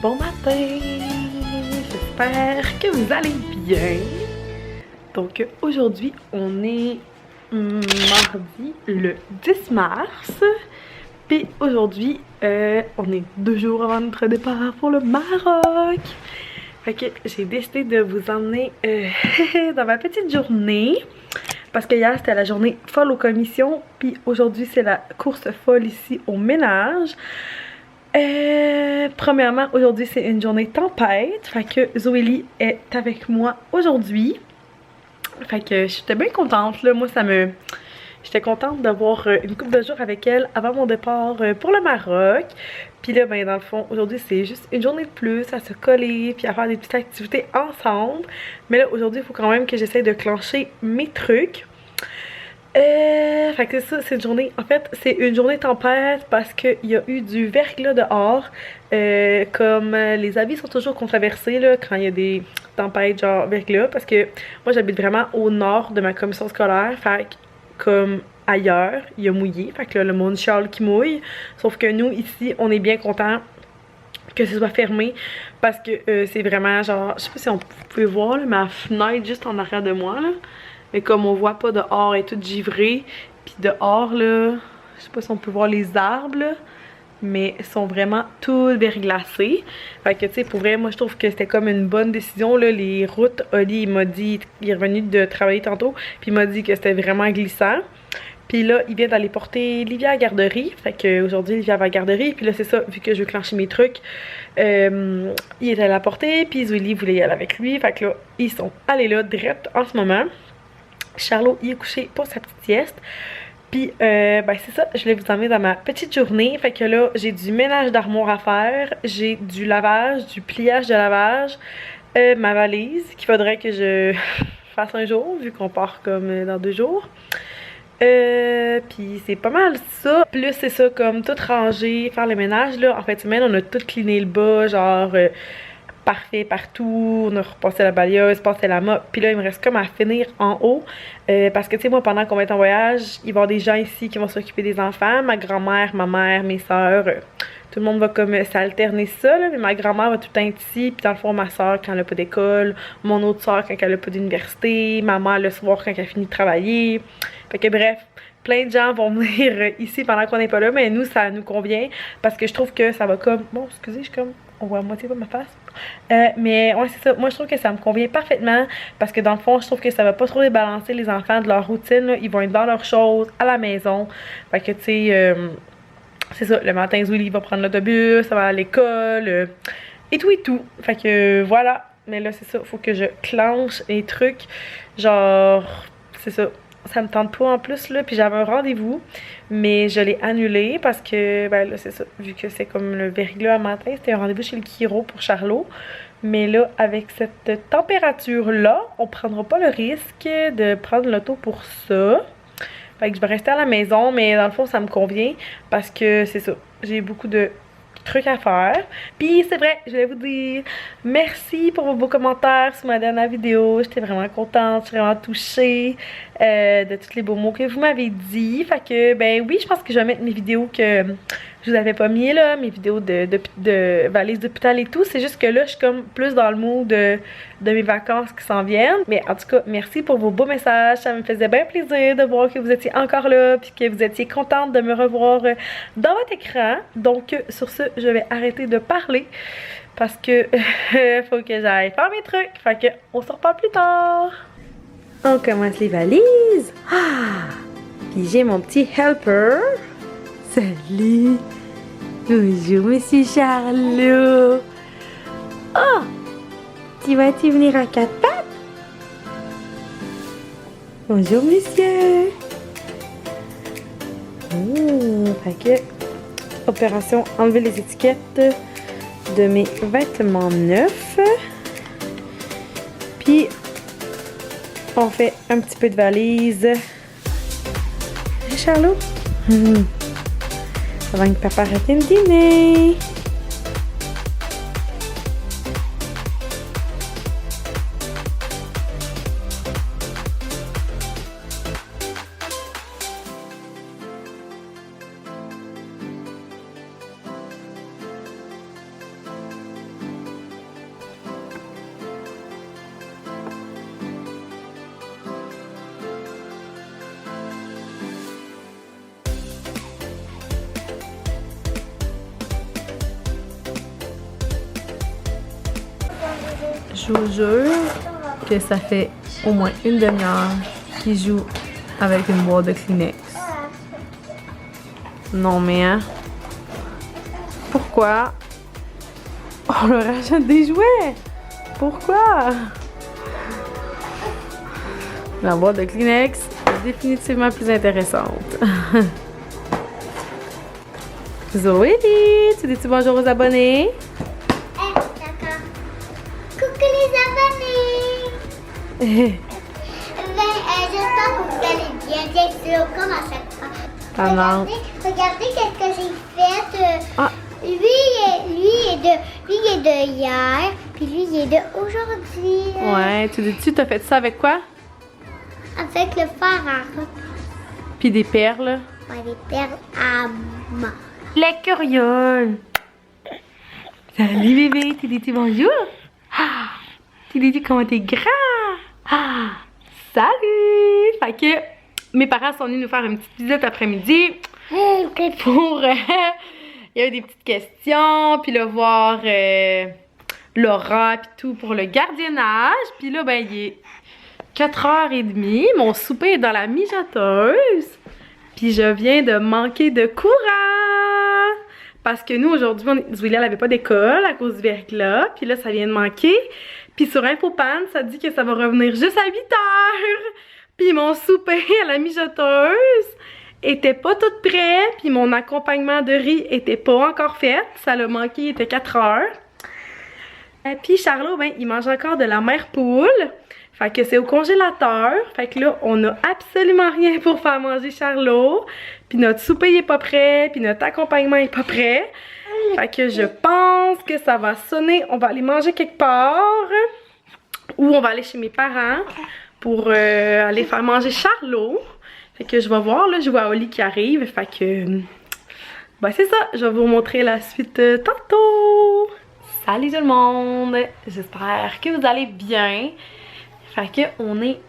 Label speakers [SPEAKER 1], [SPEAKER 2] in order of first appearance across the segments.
[SPEAKER 1] Bon matin! J'espère que vous allez bien. Donc aujourd'hui, on est mardi le 10 mars. Puis aujourd'hui, on est 2 jours avant notre départ pour le Maroc. Fait que j'ai décidé de vous emmener dans ma petite journée. Parce que hier, c'était la journée folle aux commissions. Puis aujourd'hui, c'est la course folle ici au ménage. Premièrement, aujourd'hui c'est une journée tempête, fait que Zoélie est avec moi aujourd'hui. Fait que j'étais bien contente là, J'étais contente d'avoir une couple de jours avec elle avant mon départ pour le Maroc. Puis là, ben dans le fond, aujourd'hui c'est juste une journée de plus à se coller puis à faire des petites activités ensemble. Mais là, aujourd'hui, il faut quand même que j'essaye de clencher mes trucs. Fait que c'est ça, c'est une journée, en fait, c'est une journée tempête parce qu'il y a eu du verglas dehors. Comme les avis sont toujours controversés là, quand il y a des tempêtes genre verglas, parce que moi j'habite vraiment au nord de ma commission scolaire, fait que comme ailleurs, il y a mouillé, fait que là, le monde chiale qui mouille, sauf que nous ici, on est bien content que ce soit fermé parce que c'est vraiment genre, je sais pas si vous pouvez voir là, ma fenêtre juste en arrière de moi là. Mais comme on voit pas dehors, elle est toute givrée. Puis dehors, là, je sais pas si on peut voir les arbres, là, mais ils sont vraiment tous verglacés. Fait que, tu sais, pour vrai, moi, je trouve que c'était comme une bonne décision, là. Les routes, Oli, il m'a dit, il est revenu de travailler tantôt, puis il m'a dit que c'était vraiment glissant. Puis là, il vient d'aller porter Livia à la garderie. Fait qu'aujourd'hui, Livia va à la garderie. Puis là, c'est ça, vu que je veux clencher mes trucs, il est allé la porter. Puis Zoélie voulait y aller avec lui. Fait que là, ils sont allés là, direct en ce moment. Charlot y est couché pour sa petite sieste. Puis, ben c'est ça, je vais vous emmener dans ma petite journée. Fait que là, j'ai du ménage d'armoire à faire, j'ai du lavage, du pliage de lavage, ma valise qu'il faudrait que je fasse un jour, vu qu'on part comme dans 2 jours. Puis c'est pas mal ça. Plus c'est ça, comme tout ranger, faire le ménage là. En fait, semaine, on a tout cleané le bas, genre parfait partout, on a repassé la balayeuse, passé la mop, puis là il me reste comme à finir en haut, parce que tu sais moi pendant qu'on va être en voyage, il va y avoir des gens ici qui vont s'occuper des enfants, ma grand-mère, ma mère, mes soeurs, tout le monde va comme s'alterner ça là, mais ma grand-mère va tout le temps être ici, puis dans le fond ma soeur quand elle a pas d'école, mon autre soeur quand elle a pas d'université, ma mère le soir quand elle finit de travailler, fait que bref, plein de gens vont venir ici pendant qu'on n'est pas là, mais nous ça nous convient, parce que je trouve que ça va comme, bon excusez je suis comme, on voit à moitié pas ma face. Mais ouais, c'est ça. Moi, je trouve que ça me convient parfaitement parce que dans le fond, je trouve que ça va pas trop débalancer les enfants de leur routine. Là. Ils vont être dans leurs choses, à la maison. Fait que, tu sais, c'est ça. Le matin, Zoé va prendre l'autobus, ça va à l'école, et tout et tout. Fait que, voilà. Mais là, c'est ça. Faut que je clenche les trucs. Genre, c'est ça. Ça me tente pas en plus, là. Puis j'avais un rendez-vous, mais je l'ai annulé parce que, ben là, c'est ça. Vu que c'est comme le verglas à matin, c'était un rendez-vous chez le chiro pour Charlot. Mais là, avec cette température-là, on prendra pas le risque de prendre l'auto pour ça. Fait que je vais rester à la maison, mais dans le fond, ça me convient parce que c'est ça. J'ai beaucoup de trucs à faire. Puis c'est vrai, je voulais vous dire merci pour vos beaux commentaires sur ma dernière vidéo. J'étais vraiment contente, je suis vraiment touchée de tous les beaux mots que vous m'avez dit. Fait que ben oui, je pense que je vais mettre mes vidéos que je vous avais pas mis là, mes vidéos de valise d'hôpital et tout. C'est juste que là, je suis comme plus dans le mood de mes vacances qui s'en viennent. Mais en tout cas, merci pour vos beaux messages. Ça me faisait bien plaisir de voir que vous étiez encore là, puis que vous étiez contente de me revoir dans votre écran. Donc sur ce, je vais arrêter de parler parce que faut que j'aille faire mes trucs. Fait que on se reparle plus tard. On commence les valises. Ah! Puis j'ai mon petit helper. Salut! Bonjour, monsieur Charlot! Oh! Tu vas-tu venir à 4 pattes? Bonjour, monsieur! Fait que, opération enlever les étiquettes de mes vêtements neufs. Puis, on fait un petit peu de valise. Charlot? Avant que papa arrête de dîner. Je vous jure que ça fait au moins une demi-heure qu'il joue avec une boîte de Kleenex. Non mais hein? Pourquoi on leur achète des jouets? Pourquoi? La boîte de Kleenex est définitivement plus intéressante. Zoé, tu dis-tu bonjour aux abonnés?
[SPEAKER 2] D'accord. Coucou les abonnés! J'espère que vous allez bien sûr, comme à chaque fois. Regardez qu'est-ce que j'ai fait. Lui est de hier, puis lui il est de aujourd'hui.
[SPEAKER 1] Ouais, tu dis-tu, t'as fait ça avec quoi?
[SPEAKER 2] Avec le fer à rock.
[SPEAKER 1] Puis des perles.
[SPEAKER 2] Ouais, des perles à mort.
[SPEAKER 1] Les curieux! Salut bébé, tu dis-tu bonjour? Ah, tu dis-tu comment t'es grand? Ah, salut! Fait que mes parents sont venus nous faire une petite visite après-midi pour... il y avait des petites questions, puis là, voir Laura, puis tout pour le gardiennage. Puis là, ben, il est 4h30, mon souper est dans la mijoteuse. Puis je viens de manquer de courant. Parce que nous, aujourd'hui, Zwilly, elle avait pas d'école à cause du verglas. Puis là, ça vient de manquer. Puis sur Infopan, ça dit que ça va revenir juste à 8h. Puis mon souper à la mijoteuse était pas tout prêt. Puis mon accompagnement de riz était pas encore fait. Ça l'a manqué, il était 4h. Puis Charlot, ben, il mange encore de la mère poule. Fait que c'est au congélateur. Fait que là, on a absolument rien pour faire manger Charlot. Puis notre souper est pas prêt. Puis notre accompagnement est pas prêt. Fait que je pense que ça va sonner. On va aller manger quelque part. Ou on va aller chez mes parents pour aller faire manger Charlot. Fait que je vais voir, là, je vois Oli qui arrive. Fait que... ben c'est ça, je vais vous montrer la suite tantôt. Salut tout le monde! J'espère que vous allez bien. Fait que on est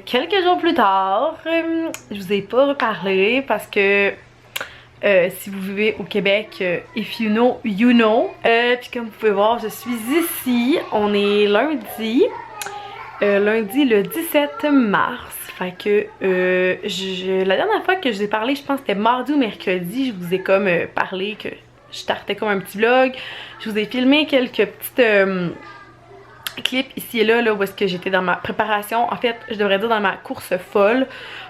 [SPEAKER 1] quelques jours plus tard. Je vous ai pas reparlé parce que si vous vivez au Québec, if you know, you know. Puis comme vous pouvez voir, je suis ici. On est lundi. Lundi le 17 mars. Fait que la dernière fois que je vous ai parlé, je pense que c'était mardi ou mercredi. Je vous ai comme parlé que je startais comme un petit vlog. Je vous ai filmé quelques petites... clip ici et là, où est-ce que j'étais dans ma préparation. En fait, je devrais dire dans ma course folle.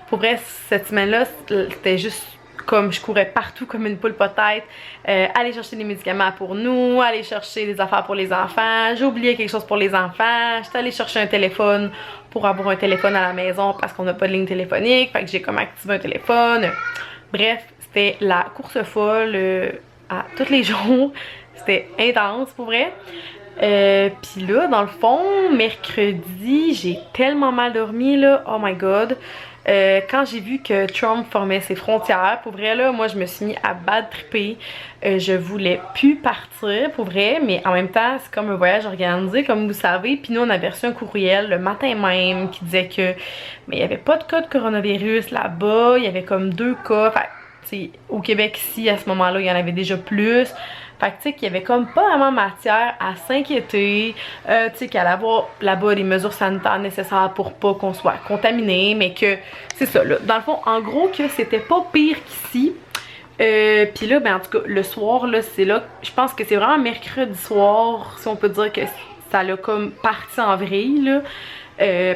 [SPEAKER 1] Pour vrai, cette semaine-là, c'était juste comme je courais partout comme une poule pas-tête. Aller chercher des médicaments pour nous, aller chercher des affaires pour les enfants. J'ai oublié quelque chose pour les enfants. J'étais allée chercher un téléphone pour avoir un téléphone à la maison parce qu'on n'a pas de ligne téléphonique. Fait que j'ai comme activé un téléphone. Bref, c'était la course folle à tous les jours. C'était intense pour vrai. Puis là, dans le fond, mercredi, j'ai tellement mal dormi là, oh my god. Quand j'ai vu que Trump formait ses frontières, pour vrai là, moi je me suis mis à bad tripper. Je voulais plus partir, pour vrai, mais en même temps, c'est comme un voyage organisé, comme vous savez. Puis nous, on avait reçu un courriel le matin même qui disait que mais il n'y avait pas de cas de coronavirus là-bas, il y avait comme 2 cas. Fait, t'sais, au Québec ici, à ce moment-là, il y en avait déjà plus. Fait que tu sais qu'il y avait comme pas vraiment matière à s'inquiéter, tu sais qu'il allait avoir là-bas les mesures sanitaires nécessaires pour pas qu'on soit contaminé, mais que c'est ça là. Dans le fond, en gros que c'était pas pire qu'ici. Puis là, ben en tout cas, le soir là, c'est là, je pense que c'est vraiment mercredi soir, si on peut dire que ça l'a comme parti en vrille là.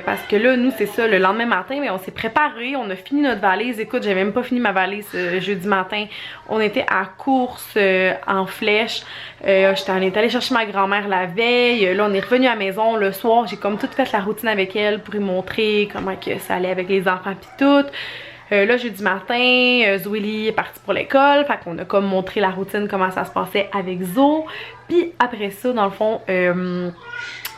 [SPEAKER 1] Parce que là, nous, c'est ça, le lendemain matin, mais on s'est préparé, on a fini notre valise. Écoute, j'avais même pas fini ma valise jeudi matin. On était à course en flèche. On est allé chercher ma grand-mère la veille. Là, on est revenu à la maison le soir. J'ai comme toute fait la routine avec elle pour lui montrer comment que ça allait avec les enfants pis tout. Là, jeudi matin, Zwilly est partie pour l'école. Fait qu'on a comme montré la routine, comment ça se passait avec Zo. Puis après ça, dans le fond...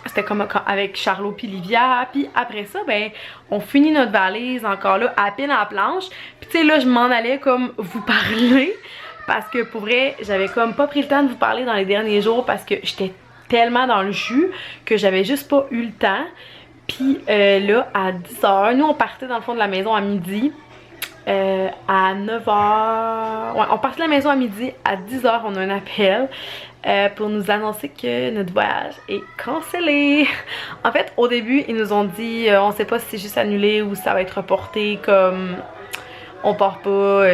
[SPEAKER 1] c'était comme avec Charlot puis Livia. Puis après ça, ben, on finit notre valise encore là, à peine à la planche. Puis tu sais, là, je m'en allais comme vous parler. Parce que pour vrai, j'avais comme pas pris le temps de vous parler dans les derniers jours. Parce que j'étais tellement dans le jus que j'avais juste pas eu le temps. Puis là, à 10h, nous on partait dans le fond de la maison à midi. À 9h, ouais, on partait de la maison à midi, à 10h on a un appel pour nous annoncer que notre voyage est cancellé. En fait, au début, ils nous ont dit on sait pas si c'est juste annulé ou si ça va être reporté, comme on part pas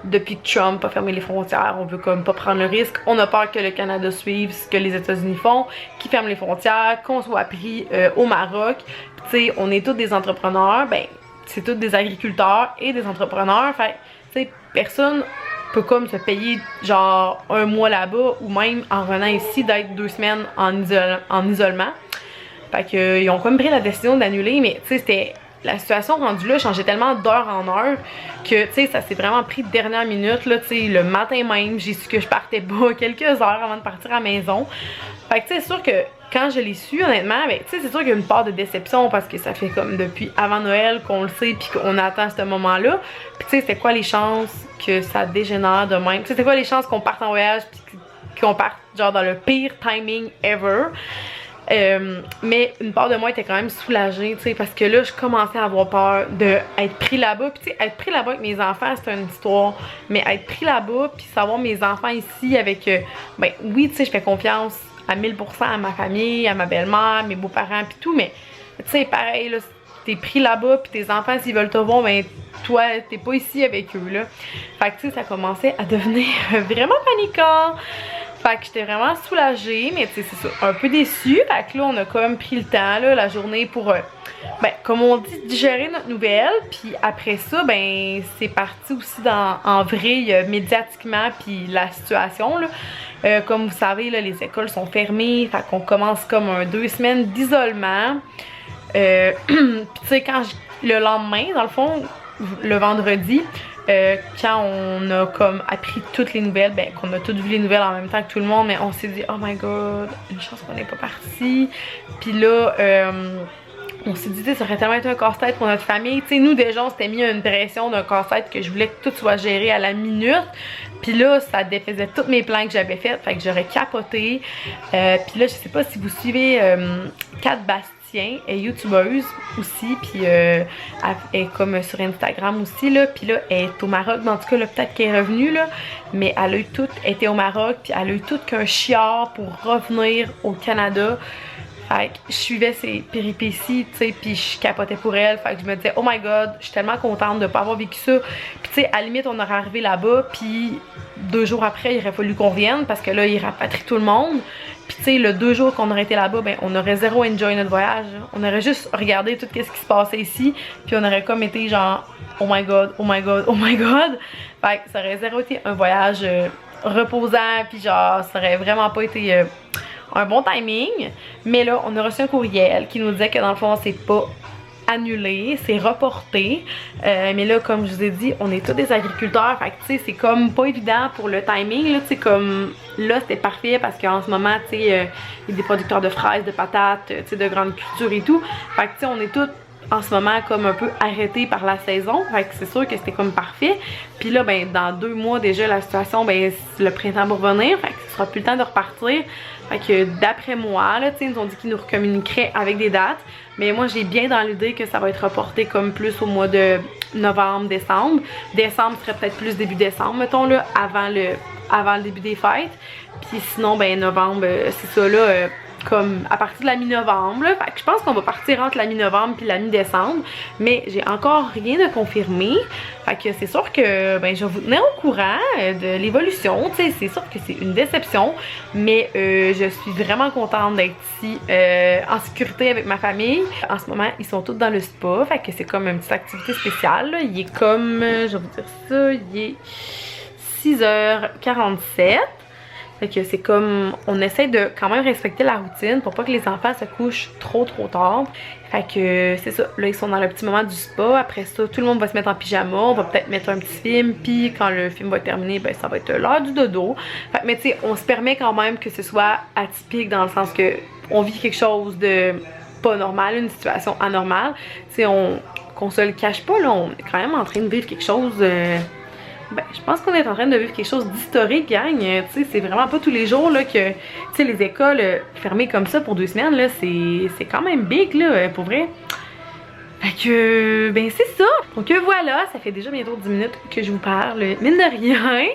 [SPEAKER 1] depuis que Trump a fermé les frontières, on veut comme pas prendre le risque. On a peur que le Canada suive ce que les États-Unis font, qu'ils ferment les frontières, qu'on soit pris au Maroc. Tu sais, on est tous des entrepreneurs, ben c'est tous des agriculteurs et des entrepreneurs. Fait tu sais, personne peut comme se payer genre un mois là-bas ou même en revenant ici d'être 2 semaines en isolement. Fait que ils ont comme pris la décision d'annuler, mais tu sais c'était la situation rendue là changeait tellement d'heure en heure que tu sais ça s'est vraiment pris de dernière minute là, tu sais le matin même j'ai su que je partais pas quelques heures avant de partir à la maison. Fait que tu sais c'est sûr que quand je l'ai su honnêtement, ben tu sais c'est sûr qu'il y a une part de déception parce que ça fait comme depuis avant Noël qu'on le sait puis qu'on attend ce moment-là. Puis tu sais c'était quoi les chances que ça dégénère de même? C'était quoi les chances qu'on parte en voyage puis qu'on parte genre dans le pire timing ever? Mais une part de moi était quand même soulagée, tu sais, parce que là, je commençais à avoir peur d'être pris là-bas. Puis, tu sais, être pris là-bas avec mes enfants, c'est une histoire. Mais être pris là-bas, puis savoir mes enfants ici avec. Ben, oui, tu sais, je fais confiance à 1000% à ma famille, à ma belle-mère, mes beaux-parents, puis tout. Mais, tu sais, pareil, là, t'es pris là-bas, puis tes enfants, s'ils veulent te voir, ben, toi, t'es pas ici avec eux, là. Fait que, tu sais, ça commençait à devenir vraiment paniquant. Fait que j'étais vraiment soulagée, mais tu sais, c'est ça, un peu déçue. Fait que là, on a comme pris le temps, là, la journée pour, ben, comme on dit, digérer notre nouvelle. Puis après ça, ben, c'est parti aussi en vrai, médiatiquement, puis la situation, là. Comme vous savez, là, les écoles sont fermées. Fait qu'on commence comme 2 semaines d'isolement. Puis tu sais, le lendemain, dans le fond, le vendredi, quand on a comme appris toutes les nouvelles, ben qu'on a toutes vu les nouvelles en même temps que tout le monde, mais on s'est dit oh my god, une chance qu'on n'est pas parti. Puis là on s'est dit ça aurait tellement été un casse-tête pour notre famille. Tu sais, nous déjà on s'était mis une pression d'un casse-tête que je voulais que tout soit géré à la minute. Puis là ça défaisait tous mes plans que j'avais faits, fait que j'aurais capoté. Puis là je sais pas si vous suivez Kat Bastien, elle est youtubeuse aussi, puis elle est comme sur Instagram aussi, là, puis là, elle est au Maroc, mais en tout cas, là, peut-être qu'elle est revenue, là, mais elle a eu tout, elle était au Maroc, puis elle a eu tout qu'un chiard pour revenir au Canada. Fait que je suivais ses péripéties, tu sais, puis je capotais pour elle. Fait que je me disais, oh my god, je suis tellement contente de pas avoir vécu ça. Puis tu sais, à la limite, on aurait arrivé là-bas, puis 2 jours après, il aurait fallu qu'on revienne parce que là, il rapatrie tout le monde. Puis tu sais, le 2 jours qu'on aurait été là-bas, ben on aurait zéro enjoy notre voyage. On aurait juste regardé tout ce qui se passait ici, puis on aurait comme été genre, oh my god, oh my god, oh my god. Fait que ça aurait zéro été un voyage reposant, puis genre, ça aurait vraiment pas été un bon timing. Mais là, on a reçu un courriel qui nous disait que dans le fond, c'est pas annulé, c'est reporté. Mais là, comme je vous ai dit, on est tous des agriculteurs. Fait que tu sais, c'est comme pas évident pour le timing. Là, tu sais, comme là, c'était parfait parce qu'en ce moment, tu sais, il y a des producteurs de fraises, de patates, tu sais, de grandes cultures et tout. Fait que tu sais, on est tous en ce moment comme un peu arrêté par la saison. Fait que c'est sûr que c'était comme parfait. Puis là, ben dans 2 mois déjà, la situation, ben le printemps va revenir. Fait que ce sera plus le temps de repartir. Fait que d'après moi, là, tu sais, ils nous ont dit qu'ils nous recommuniqueraient avec des dates. Mais moi, j'ai bien dans l'idée que ça va être reporté comme plus au mois de novembre, décembre. Décembre serait peut-être plus début décembre, mettons, là, avant le début des fêtes. Puis sinon, ben novembre, c'est ça, là, comme à partir de la mi-novembre. Fait que je pense qu'on va partir entre la mi-novembre puis la mi-décembre. Mais j'ai encore rien de confirmé. Fait que c'est sûr que ben, je vais vous tenir au courant de l'évolution. Tu sais, c'est sûr que c'est une déception. Mais je suis vraiment contente d'être ici en sécurité avec ma famille. En ce moment, ils sont tous dans le spa. Fait que c'est comme une petite activité spéciale, là. Il est comme, je vais vous dire ça, il est 6h47. Fait que c'est comme, on essaie de quand même respecter la routine pour pas que les enfants se couchent trop tard. Fait que c'est ça, là ils sont dans le petit moment du spa. Après ça, tout le monde va se mettre en pyjama. On va peut-être mettre un petit film, puis quand le film va être terminé, ben ça va être l'heure du dodo. Fait que, mais tu sais, on se permet quand même que ce soit atypique dans le sens que on vit quelque chose de pas normal, une situation anormale. Tu sais, qu'on se le cache pas, là, on est quand même en train de vivre quelque chose... Ben, je pense qu'on est en train de vivre quelque chose d'historique, gang. Tu sais, c'est vraiment pas tous les jours là que, tu sais, les écoles fermées comme ça pour 2 semaines, là, c'est quand même big, là, pour vrai. Fait que, ben c'est ça. Donc voilà, ça fait déjà bientôt 10 minutes que je vous parle, mine de rien.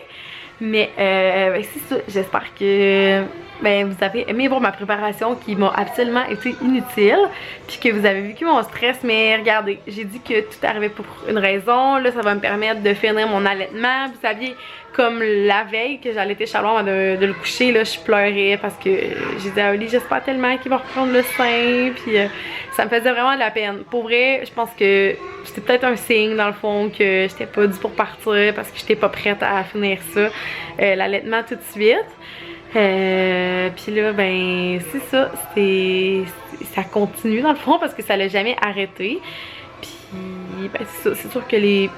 [SPEAKER 1] Mais ben, c'est ça, j'espère que ben, vous avez aimé voir ma préparation qui m'a absolument été inutile, puis que vous avez vécu mon stress. Mais regardez, j'ai dit que tout arrivait pour une raison. Là, ça va me permettre de finir mon allaitement. Vous saviez, comme la veille que j'allaiter Charlot avant de le coucher, là, je pleurais parce que j'ai dit à Oli, j'espère tellement qu'il va reprendre le sein, puis ça me faisait vraiment de la peine. Pour vrai, je pense que c'était peut-être un signe dans le fond que j'étais pas due pour partir parce que j'étais pas prête à finir ça, l'allaitement tout de suite. Puis là, ben, c'est ça, ça continue dans le fond parce que ça l'a jamais arrêté. Puis, ben, c'est ça, c'est sûr que les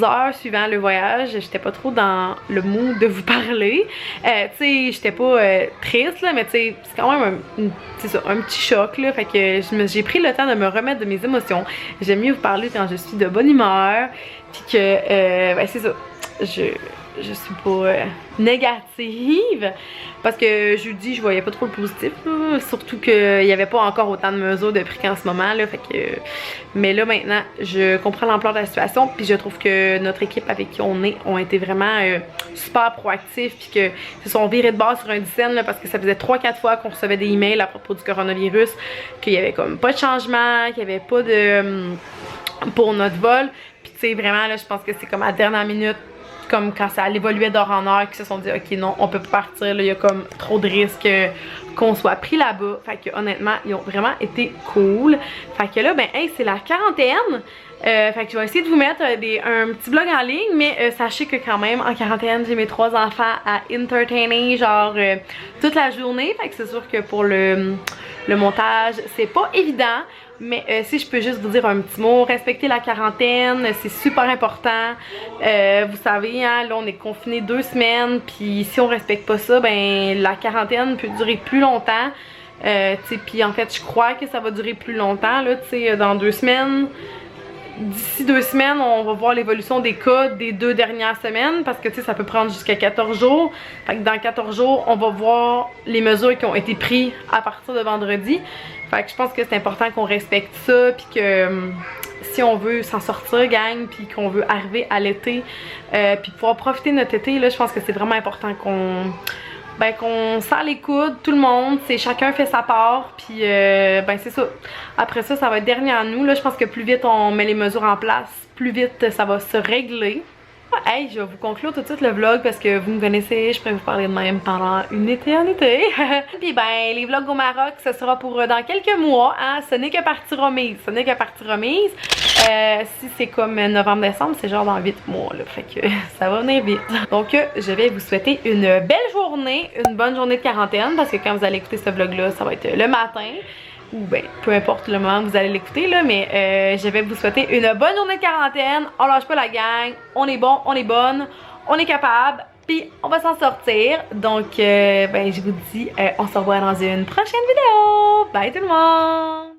[SPEAKER 1] heures suivant le voyage, j'étais pas trop dans le mood de vous parler. Tu sais, j'étais pas triste, là, mais tu sais, c'est quand même un petit choc, là. Fait que j'ai pris le temps de me remettre de mes émotions. J'aime mieux vous parler quand je suis de bonne humeur. Puis que, ben, c'est ça, je suis pas négative parce que jeudi je voyais pas trop le positif là. Surtout qu'il y avait pas encore autant de mesures de prix qu'en ce moment là, fait que mais là maintenant je comprends l'ampleur de la situation, puis je trouve que notre équipe avec qui on est ont été vraiment super proactifs, puis que se sont virés de base sur un dizaine là, parce que ça faisait 3-4 fois qu'on recevait des emails à propos du coronavirus, qu'il y avait comme pas de changement, qu'il y avait pas de pour notre vol, puis tu sais vraiment là je pense que c'est comme à la dernière minute, comme quand ça évoluait d'heure en heure, qui se sont dit ok non on peut pas partir là, il y a comme trop de risques qu'on soit pris là-bas. Fait que honnêtement ils ont vraiment été cool. Fait que là ben hey, c'est la quarantaine. Fait que je vais essayer de vous mettre un petit vlog en ligne, mais sachez que quand même en quarantaine j'ai mes 3 enfants à entertainer genre toute la journée. Fait que c'est sûr que pour le montage c'est pas évident. Mais si je peux juste vous dire un petit mot, respectez la quarantaine, c'est super important. Vous savez, hein, là on est confiné 2 semaines, puis si on respecte pas ça, ben la quarantaine peut durer plus longtemps. Puis en fait je crois que ça va durer plus longtemps là, dans 2 semaines. D'ici 2 semaines, on va voir l'évolution des cas des 2 dernières semaines, parce que ça peut prendre jusqu'à 14 jours. Fait que dans 14 jours, on va voir les mesures qui ont été prises à partir de vendredi. Fait que je pense que c'est important qu'on respecte ça, puis que si on veut s'en sortir, gang, puis qu'on veut arriver à l'été, puis pouvoir profiter de notre été, là, je pense que c'est vraiment important qu'on serre les coudes, tout le monde, chacun fait sa part, puis ben c'est ça. Après ça, ça va être dernier à nous, là, je pense que plus vite on met les mesures en place, plus vite ça va se régler. Hey, je vais vous conclure tout de suite le vlog parce que vous me connaissez, je pourrais vous parler de même pendant une éternité. Puis ben, les vlogs au Maroc, ce sera pour dans quelques mois, hein, ce n'est que partie remise, ce n'est que partie remise. Si c'est comme novembre-décembre, c'est genre dans 8 mois, là, fait que ça va venir vite. Donc je vais vous souhaiter une belle journée, une bonne journée de quarantaine, parce que quand vous allez écouter ce vlog-là, ça va être le matin. Ou ben, peu importe le moment que vous allez l'écouter là, mais je vais vous souhaiter une bonne journée de quarantaine. On lâche pas la gang, on est bon, on est bonne, on est capable, puis on va s'en sortir. Donc ben je vous dis, on se revoit dans une prochaine vidéo. Bye tout le monde!